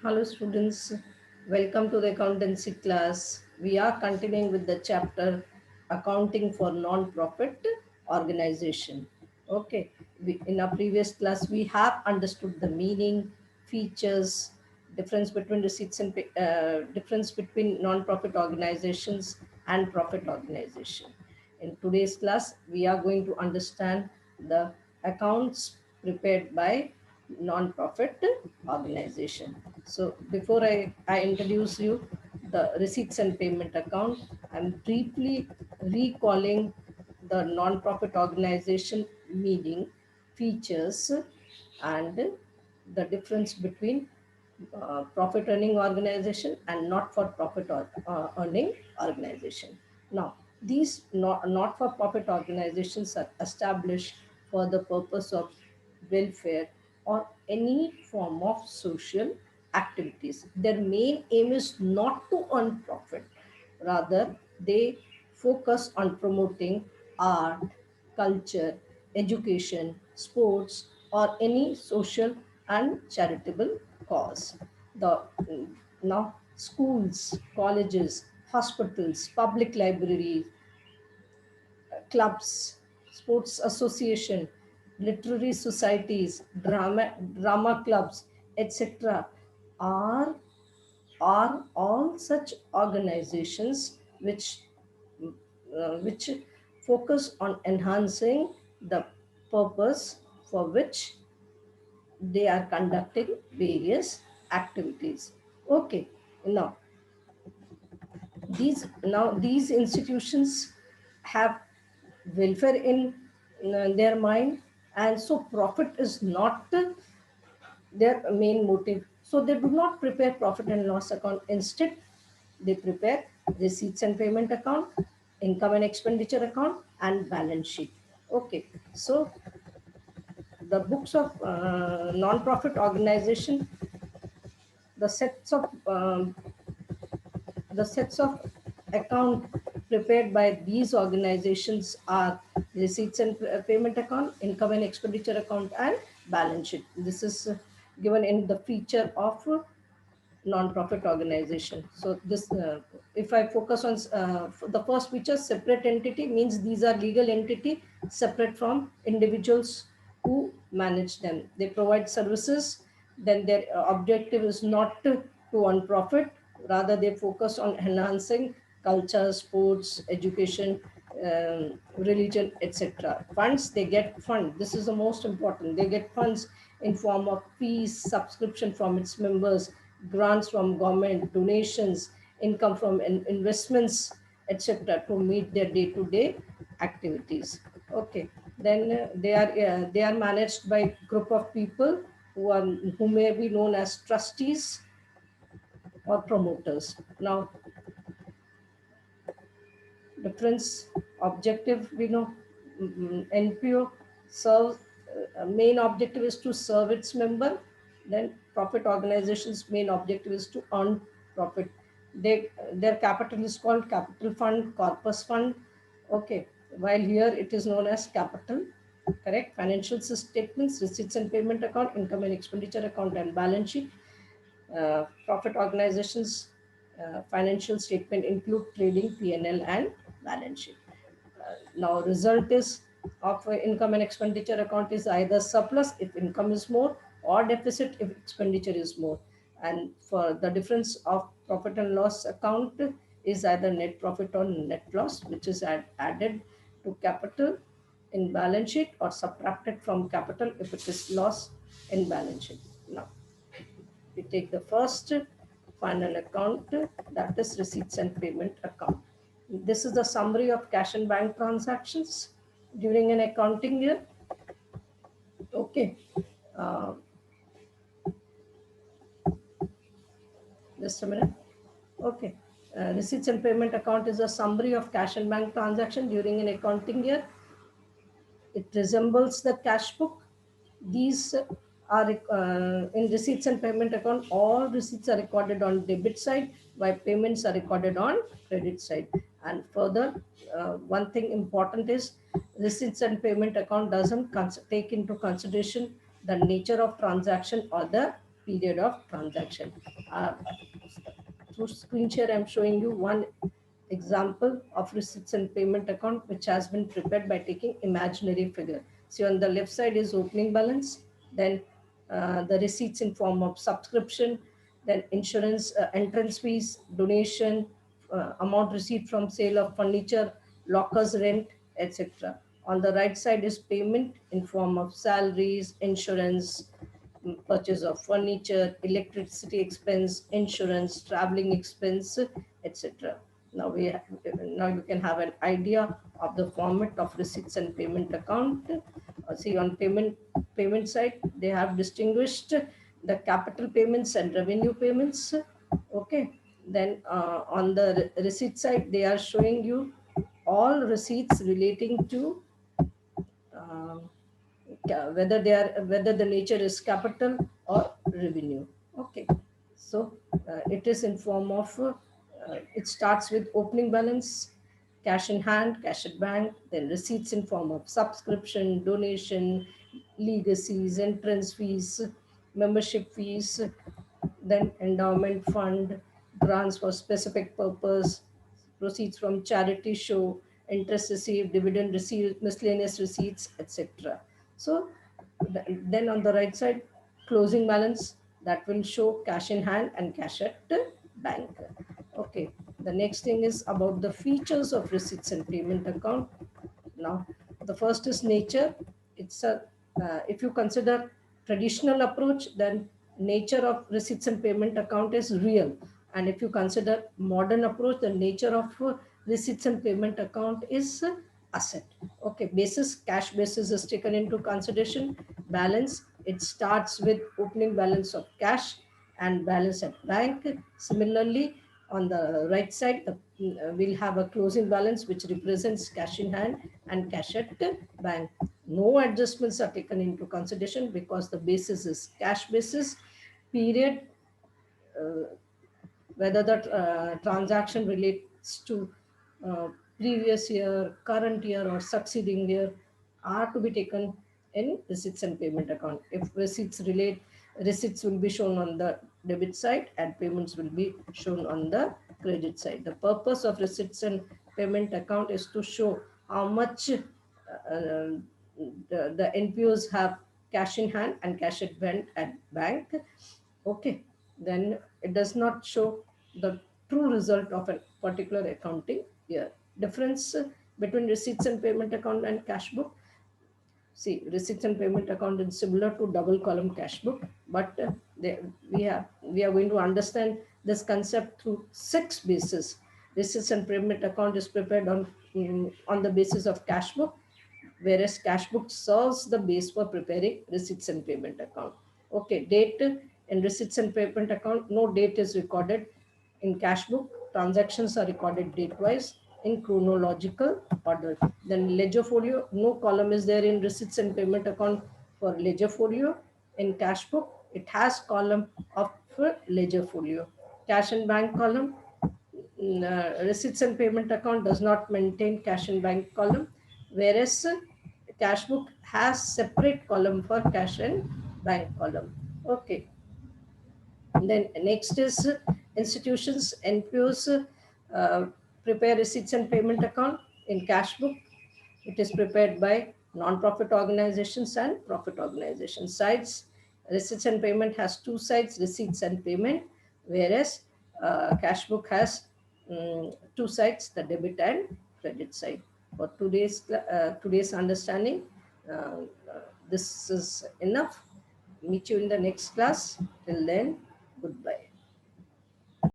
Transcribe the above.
Hello students, welcome to the accountancy class. We are continuing with the chapter accounting for non-profit organization. Okay, in our previous class we have understood the meaning, features, difference between receipts and difference between non-profit organizations and profit organization. In today's class we are going to understand the accounts prepared by non-profit organization. So before I introduce you the receipts and payment account, I'm briefly recalling the non-profit organization meaning, features, and the difference between profit earning organization and not for profit earning organization. Now, these not for profit organizations are established for the purpose of welfare or any form of social activities. Their main aim is not to earn profit, rather, they focus on promoting art, culture, education, sports, or any social and charitable cause. The now schools, colleges, hospitals, public libraries, clubs, sports association, literary societies, drama clubs, etc. are are all such organizations which focus on enhancing the purpose for which they are conducting various activities. Okay, now these institutions have welfare in their mind, and so profit is not their main motive. So they do not prepare profit and loss account. Instead, they prepare receipts and payment account, income and expenditure account, and balance sheet. Okay, so the books of non-profit organization, the sets of the sets of account prepared by these organizations are receipts and payment account, income and expenditure account, and balance sheet. This is given in the feature of non-profit organization. So this, if I focus on the first feature, separate entity, means these are legal entity separate from individuals who manage them. They provide services, then their objective is not to earn profit, rather they focus on enhancing culture, sports, education, religion, etc. Funds, they get fund. This is the most important. They get funds in form of fees, subscription from its members, grants from government, donations, income from investments, etc., to meet their day-to-day activities. Okay, then they are managed by group of people who may be known as trustees or promoters. Now, difference objective, we know, NPO serves, main objective is to serve its member. Then profit organization's main objective is to earn profit. Their capital is called capital fund, corpus fund. Okay, while here it is known as capital. Correct. Financial statements, receipts and payment account, income and expenditure account, and balance sheet. Profit organizations financial statement include trading, P&L, and balance sheet. Now result is of income and expenditure account is either surplus if income is more, or deficit if expenditure is more. And for the difference of profit and loss account is either net profit or net loss, which is added to capital in balance sheet or subtracted from capital if it is loss in balance sheet. Now we take the first final account, that is receipts and payment account. This is the summary of cash and bank transactions during an accounting year. Okay. Uh, just a minute. Okay. Receipts and payment account is a summary of cash and bank transaction during an accounting year. It resembles the cash book. These are in receipts and payment account, all receipts are recorded on debit side, while payments are recorded on credit side. And further, one thing important is receipts and payment account doesn't take into consideration the nature of transaction or the period of transaction. Through screen share, I'm showing you one example of receipts and payment account which has been prepared by taking imaginary figure. See, on the left side is opening balance, then the receipts in form of subscription, then insurance, entrance fees, donation, amount received from sale of furniture, lockers rent, etc. On the right side is payment in form of salaries, insurance, purchase of furniture, electricity expense, insurance, traveling expense, etc. Now now you can have an idea of the format of receipts and payment account. See, on payment side, they have distinguished the capital payments and revenue payments. Okay. Then on the receipt side, they are showing you all receipts relating to uh, whether the nature is capital or revenue. Okay, so it is in form of it starts with opening balance, cash in hand, cash at bank, then receipts in form of subscription, donation, legacies, entrance fees, membership fees, then endowment fund, grants for specific purpose, proceeds from charity show, interest received, dividend received, miscellaneous receipts, etc. So then on the right side, closing balance, that will show cash in hand and cash at bank. Okay. The next thing is about the features of receipts and payment account. Now, the first is nature. It's a if you consider traditional approach, then nature of receipts and payment account is real. And if you consider modern approach, the nature of receipts and payment account is asset. Okay, basis, cash basis is taken into consideration. Balance, it starts with opening balance of cash and balance at bank. Similarly, on the right side, we'll have a closing balance which represents cash in hand and cash at bank. No adjustments are taken into consideration because the basis is cash basis. Period, uh, whether the transaction relates to uh, previous year, current year, or succeeding year, are to be taken in receipts and payment account. If receipts will be shown on the debit side and payments will be shown on the credit side. The purpose of receipts and payment account is to show how much the NPOs have cash in hand and cash at bank. Okay, then it does not show the true result of a particular accounting year. Difference between receipts and payment account and cash book. See, receipts and payment account is similar to double column cash book, but we are going to understand this concept through 6 bases. Receipts and payment account is prepared on the basis of cash book, whereas cash book serves the base for preparing receipts and payment account. Okay, date in receipts and payment account, no date is recorded. In cash book, transactions are recorded date-wise in chronological order. Then ledger folio, no column is there in receipts and payment account for ledger folio. In cash book, it has column of ledger folio. Cash and bank column, receipts and payment account does not maintain cash and bank column, whereas cash book has separate column for cash and bank column. Okay. Then next is institutions, NPOs uh, prepare receipts and payment account in cash book. It is prepared by non-profit organizations and profit organization sides. Receipts and payment has 2 sides, receipts and payment, whereas cash book has 2 sides, the debit and credit side. For today's understanding, uh, this is enough. Meet you in the next class. Till then, goodbye.